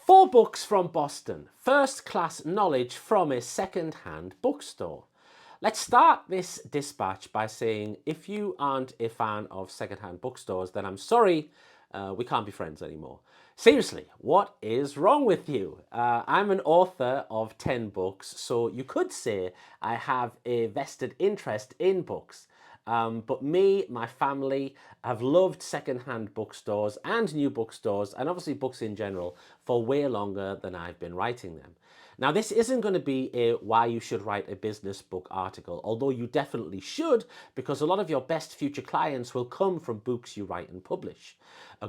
4 books from Boston. First class knowledge from a second-hand bookstore. Let's start this dispatch by saying if you aren't a fan of second-hand bookstores, then I'm sorry, we can't be friends anymore. Seriously, what is wrong with you? I'm an author of 10 books, so you could say I have a vested interest in books. But me, my family have loved second-hand bookstores and new bookstores, and obviously books in general, for way longer than I've been writing them. Now, this isn't going to be a why you should write a business book article, although you definitely should, because a lot of your best future clients will come from books you write and publish.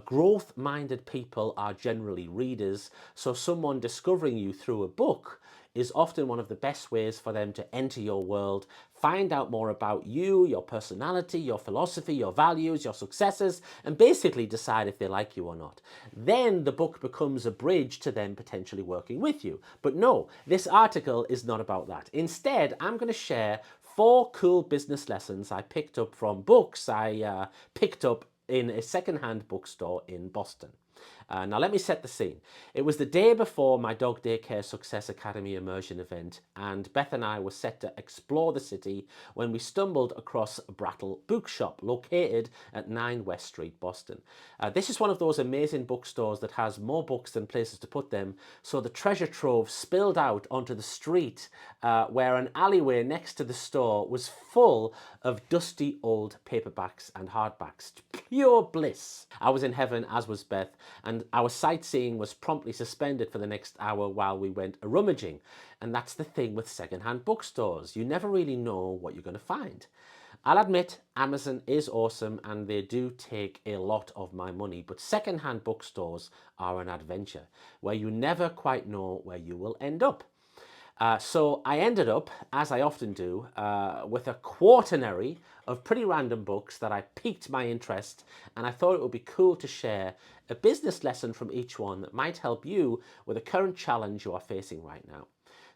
Growth-minded people are generally readers, so someone discovering you through a book is often one of the best ways for them to enter your world, find out more about you, your personality, your philosophy, your values, your successes, and basically decide if they like you or not. Then the book becomes a bridge to them potentially working with you. But no, this article is not about that. Instead, I'm going to share 4 cool business lessons I picked up from books I picked up in a second-hand bookstore in Boston. Now let me set the scene. It was the day before my Dog Daycare Success Academy immersion event, and Beth and I were set to explore the city when we stumbled across Brattle Bookshop, located at 9 West Street, Boston. This is one of those amazing bookstores that has more books than places to put them, so the treasure trove spilled out onto the street where an alleyway next to the store was full of dusty old paperbacks and hardbacks. Pure bliss. I was in heaven, as was Beth, and our sightseeing was promptly suspended for the next hour while we went rummaging. And that's the thing with second-hand bookstores. You never really know what you're going to find. I'll admit, Amazon is awesome and they do take a lot of my money, but second-hand bookstores are an adventure where you never quite know where you will end up. So I ended up, as I often do, with a quaternary of pretty random books that I piqued my interest, and I thought it would be cool to share a business lesson from each one that might help you with a current challenge you are facing right now.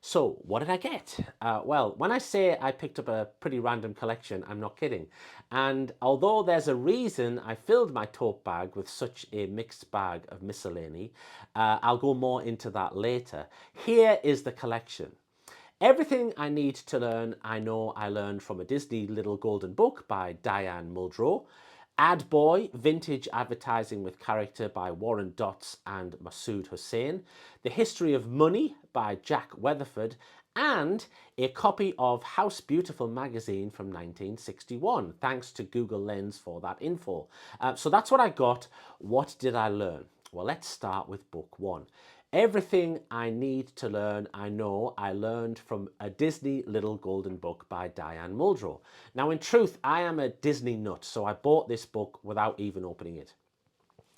So what did I get? Well, when I say I picked up a pretty random collection, I'm not kidding. And although there's a reason I filled my tote bag with such a mixed bag of miscellany, I'll go more into that later. Here is the collection. Everything I need to learn, I know I learned from a Disney Little Golden Book by Diane Muldrow. Ad Boy, Vintage Advertising with Character by Warren Dotz and Masood Hussain. The History of Money by Jack Weatherford. And a copy of House Beautiful magazine from 1961. Thanks to Google Lens for that info. So that's what I got. What did I learn? Well, let's start with book 1. Everything I need to learn, I know I learned from a Disney Little Golden Book by Diane Muldrow. Now, in truth, I am a Disney nut, so I bought this book without even opening it.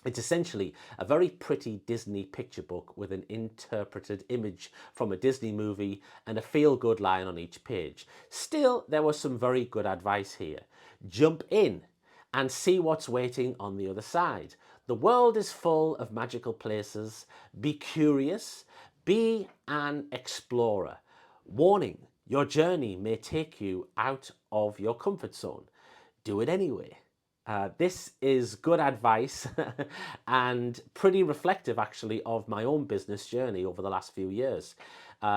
It's essentially a very pretty Disney picture book with an interpreted image from a Disney movie and a feel-good line on each page. Still, there was some very good advice here. Jump in and see what's waiting on the other side. The world is full of magical places. Be curious. Be an explorer. Warning, your journey may take you out of your comfort zone. Do it anyway. This is good advice and pretty reflective actually of my own business journey over the last few years.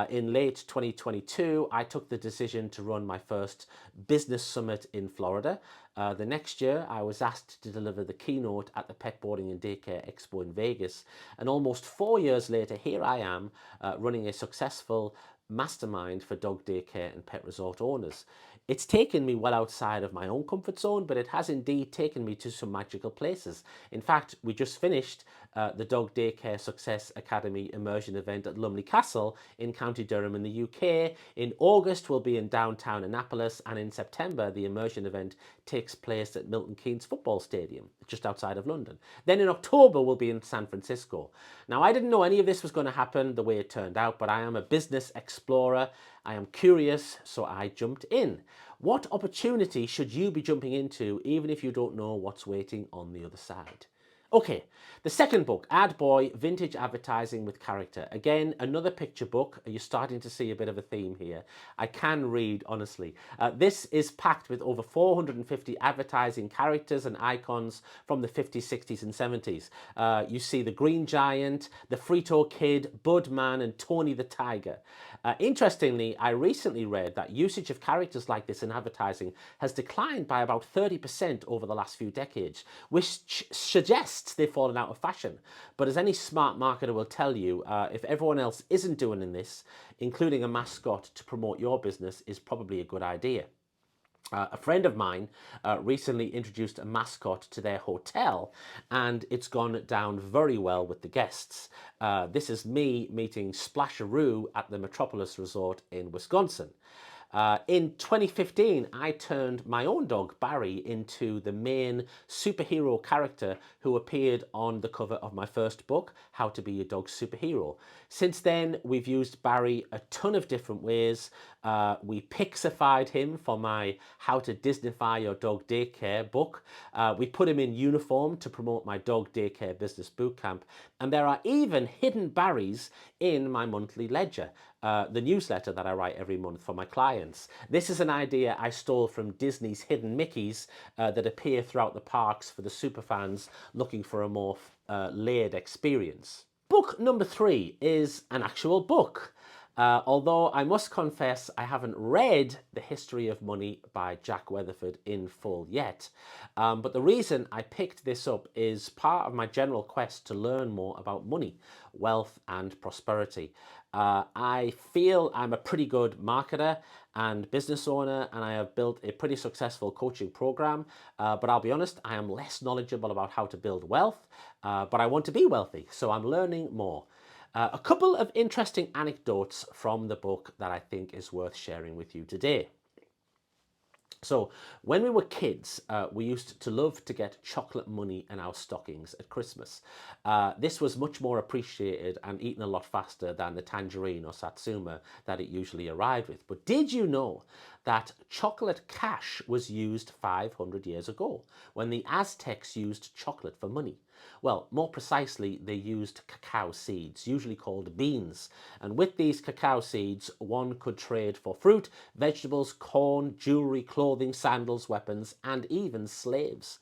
In late 2022, I took the decision to run my first business summit in Florida. The next year, I was asked to deliver the keynote at the Pet Boarding and Daycare Expo in Vegas. And almost 4 years later, here I am running a successful mastermind for dog daycare and pet resort owners. It's taken me well outside of my own comfort zone, but it has indeed taken me to some magical places. In fact, we just finished the Dog Daycare Success Academy immersion event at Lumley Castle in County Durham in the UK. In August, we'll be in downtown Annapolis, and in September, the immersion event takes place at Milton Keynes Football Stadium, just outside of London. Then in October, we'll be in San Francisco. Now, I didn't know any of this was going to happen the way it turned out, but I am a business explorer. I am curious, so I jumped in. What opportunity should you be jumping into, even if you don't know what's waiting on the other side? Okay, the second book, Ad Boy, Vintage Advertising with Character. Again, another picture book. You're starting to see a bit of a theme here. I can read, honestly. This is packed with over 450 advertising characters and icons from the 50s, 60s, and 70s. You see the Green Giant, the Frito Kid, Budman, and Tony the Tiger. Interestingly, I recently read that usage of characters like this in advertising has declined by about 30% over the last few decades, which suggests they've fallen out of fashion. But as any smart marketer will tell you, if everyone else isn't doing this, including a mascot to promote your business is probably a good idea. A friend of mine recently introduced a mascot to their hotel, and it's gone down very well with the guests. This is me meeting Splasharoo at the Metropolis Resort in Wisconsin. In 2015, I turned my own dog, Barry, into the main superhero character who appeared on the cover of my first book, How to Be a Dog Superhero. Since then, we've used Barry a ton of different ways. We pixified him for my How to Disneyfy Your Dog Daycare book. We put him in uniform to promote my dog daycare business bootcamp. And there are even hidden Barrys in my monthly ledger, the newsletter that I write every month for my clients. This is an idea I stole from Disney's hidden Mickeys that appear throughout the parks for the superfans looking for a more layered experience. Book number 3 is an actual book. Although I must confess I haven't read The History of Money by Jack Weatherford in full yet. But the reason I picked this up is part of my general quest to learn more about money, wealth and prosperity. I feel I'm a pretty good marketer and business owner, and I have built a pretty successful coaching program. But I'll be honest, I am less knowledgeable about how to build wealth, but I want to be wealthy, so I'm learning more. A couple of interesting anecdotes from the book that I think is worth sharing with you today. So when we were kids, we used to love to get chocolate money in our stockings at Christmas. This was much more appreciated and eaten a lot faster than the tangerine or satsuma that it usually arrived with. But did you know that chocolate cash was used 500 years ago when the Aztecs used chocolate for money? Well, more precisely, they used cacao seeds, usually called beans. And with these cacao seeds, one could trade for fruit, vegetables, corn, jewelry, clothing, sandals, weapons, and even slaves.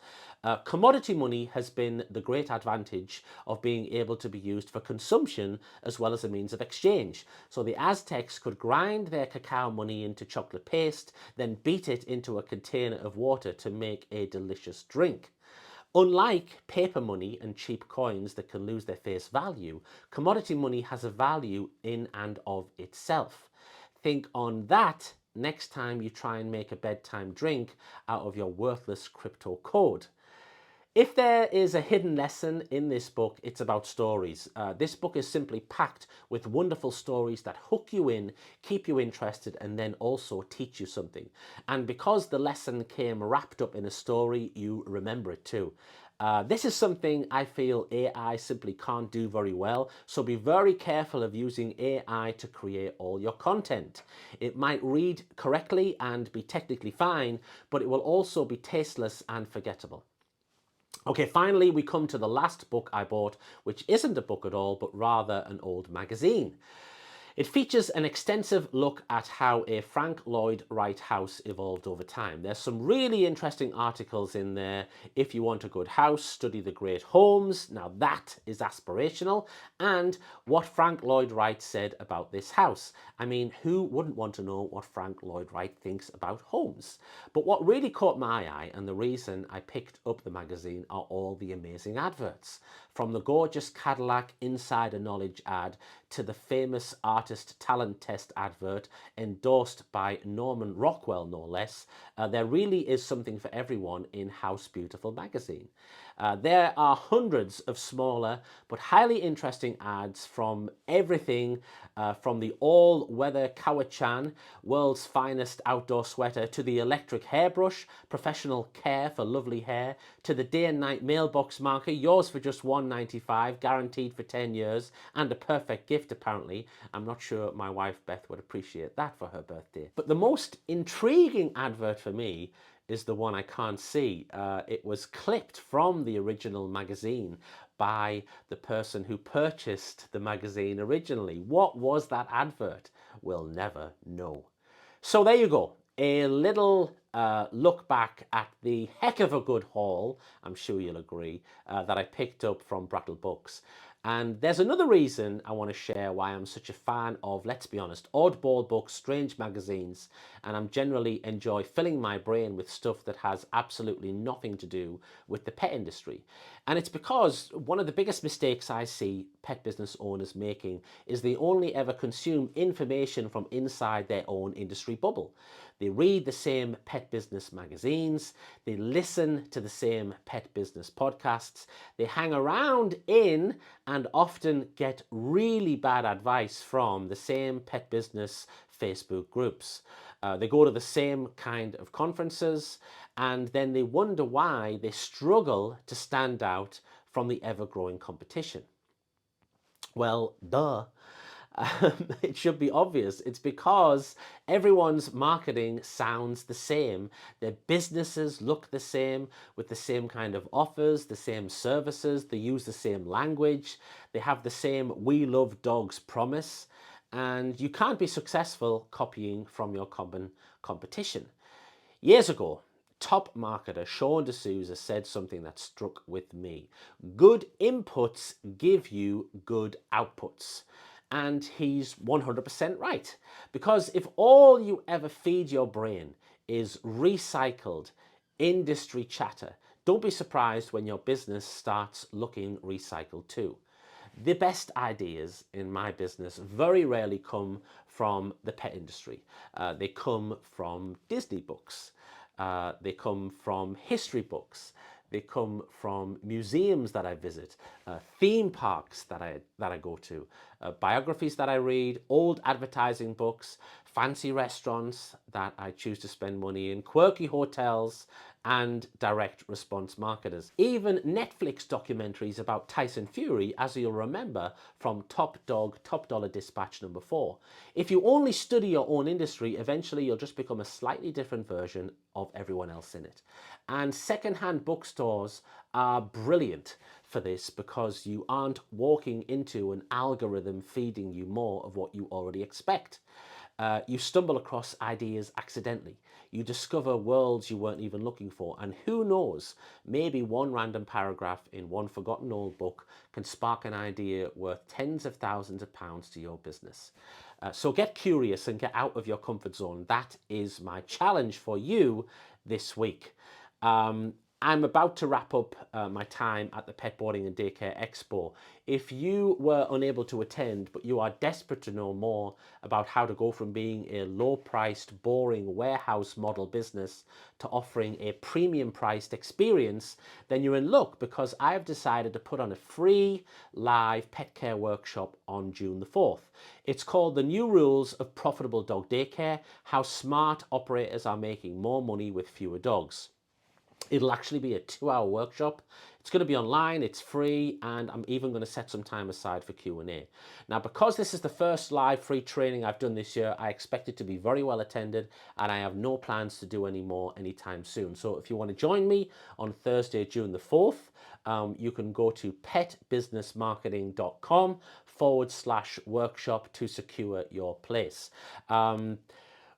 Commodity money has been the great advantage of being able to be used for consumption as well as a means of exchange. So the Aztecs could grind their cacao money into chocolate paste, then beat it into a container of water to make a delicious drink. Unlike paper money and cheap coins that can lose their face value, commodity money has a value in and of itself. Think on that next time you try and make a bedtime drink out of your worthless crypto code. If there is a hidden lesson in this book, it's about stories. This book is simply packed with wonderful stories that hook you in, keep you interested, and then also teach you something. And because the lesson came wrapped up in a story, you remember it too. This is something I feel AI simply can't do very well, so be very careful of using AI to create all your content. It might read correctly and be technically fine, but it will also be tasteless and forgettable. Okay, finally, we come to the last book I bought, which isn't a book at all, but rather an old magazine. It features an extensive look at how a Frank Lloyd Wright house evolved over time. There's some really interesting articles in there. If you want a good house, study the great homes. Now that is aspirational. And what Frank Lloyd Wright said about this house. I mean, who wouldn't want to know what Frank Lloyd Wright thinks about homes? But what really caught my eye, and the reason I picked up the magazine, are all the amazing adverts. From the gorgeous Cadillac Insider Knowledge ad to the famous artist talent test advert endorsed by Norman Rockwell, no less, there really is something for everyone in House Beautiful magazine. There are hundreds of smaller but highly interesting ads from everything from the all-weather Kawachan, world's finest outdoor sweater, to the electric hairbrush, professional care for lovely hair, to the day and night mailbox marker, yours for just $1.95, guaranteed for 10 years, and a perfect gift apparently. I'm not sure my wife Beth would appreciate that for her birthday. But the most intriguing advert for me is the one I can't see. It was clipped from the original magazine by the person who purchased the magazine originally. What was that advert? We'll never know. So there you go. A little look back at the heck of a good haul, I'm sure you'll agree, that I picked up from Brattle Books. And there's another reason I want to share why I'm such a fan of, let's be honest, oddball books, strange magazines, and I'm generally enjoy filling my brain with stuff that has absolutely nothing to do with the pet industry. And it's because one of the biggest mistakes I see pet business owners making is they only ever consume information from inside their own industry bubble. They read the same pet business magazines, they listen to the same pet business podcasts, they hang around in and often get really bad advice from the same pet business Facebook groups. They go to the same kind of conferences and then they wonder why they struggle to stand out from the ever-growing competition. Well, duh. It should be obvious. It's because everyone's marketing sounds the same. Their businesses look the same with the same kind of offers, the same services. They use the same language. They have the same "we love dogs" promise. And you can't be successful copying from your common competition. Years ago, top marketer Sean D'Souza said something that struck with me. Good inputs give you good outputs. And he's 100% right. Because if all you ever feed your brain is recycled industry chatter, don't be surprised when your business starts looking recycled too. The best ideas in my business very rarely come from the pet industry. They come from Disney books. They come from history books. They come from museums that I visit, theme parks that I go to, biographies that I read, old advertising books, fancy restaurants that I choose to spend money in, quirky hotels, and direct response marketers. Even Netflix documentaries about Tyson Fury, as you'll remember from Top Dog, Top Dollar Dispatch #4. If you only study your own industry, eventually you'll just become a slightly different version of everyone else in it. And secondhand bookstores are brilliant for this because you aren't walking into an algorithm feeding you more of what you already expect. You stumble across ideas accidentally. You discover worlds you weren't even looking for. And who knows, maybe one random paragraph in one forgotten old book can spark an idea worth tens of thousands of pounds to your business. So get curious and get out of your comfort zone. That is my challenge for you this week. I'm about to wrap up my time at the Pet Boarding and Daycare Expo. If you were unable to attend, but you are desperate to know more about how to go from being a low-priced, boring warehouse model business to offering a premium-priced experience, then you're in luck because I've decided to put on a free live pet care workshop on June the 4th. It's called The New Rules of Profitable Dog Daycare, How Smart Operators Are Making More Money with Fewer Dogs. It'll actually be a 2-hour workshop. It's going to be online, it's free, and I'm even going to set some time aside for Q&A. Now, because this is the first live free training I've done this year, I expect it to be very well attended, and I have no plans to do any more anytime soon. So if you want to join me on Thursday, June the 4th, you can go to petbusinessmarketing.com/workshop to secure your place.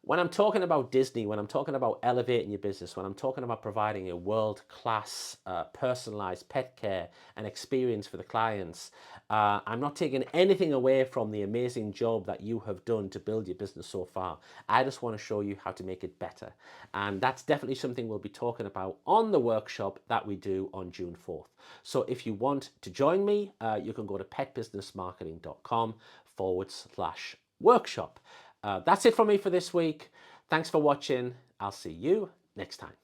When I'm talking about Disney, when I'm talking about elevating your business, when I'm talking about providing a world-class personalized pet care and experience for the clients, I'm not taking anything away from the amazing job that you have done to build your business so far. I just want to show you how to make it better. And that's definitely something we'll be talking about on the workshop that we do on June 4th. So if you want to join me, you can go to petbusinessmarketing.com/workshop. That's it from me for this week. Thanks for watching. I'll see you next time.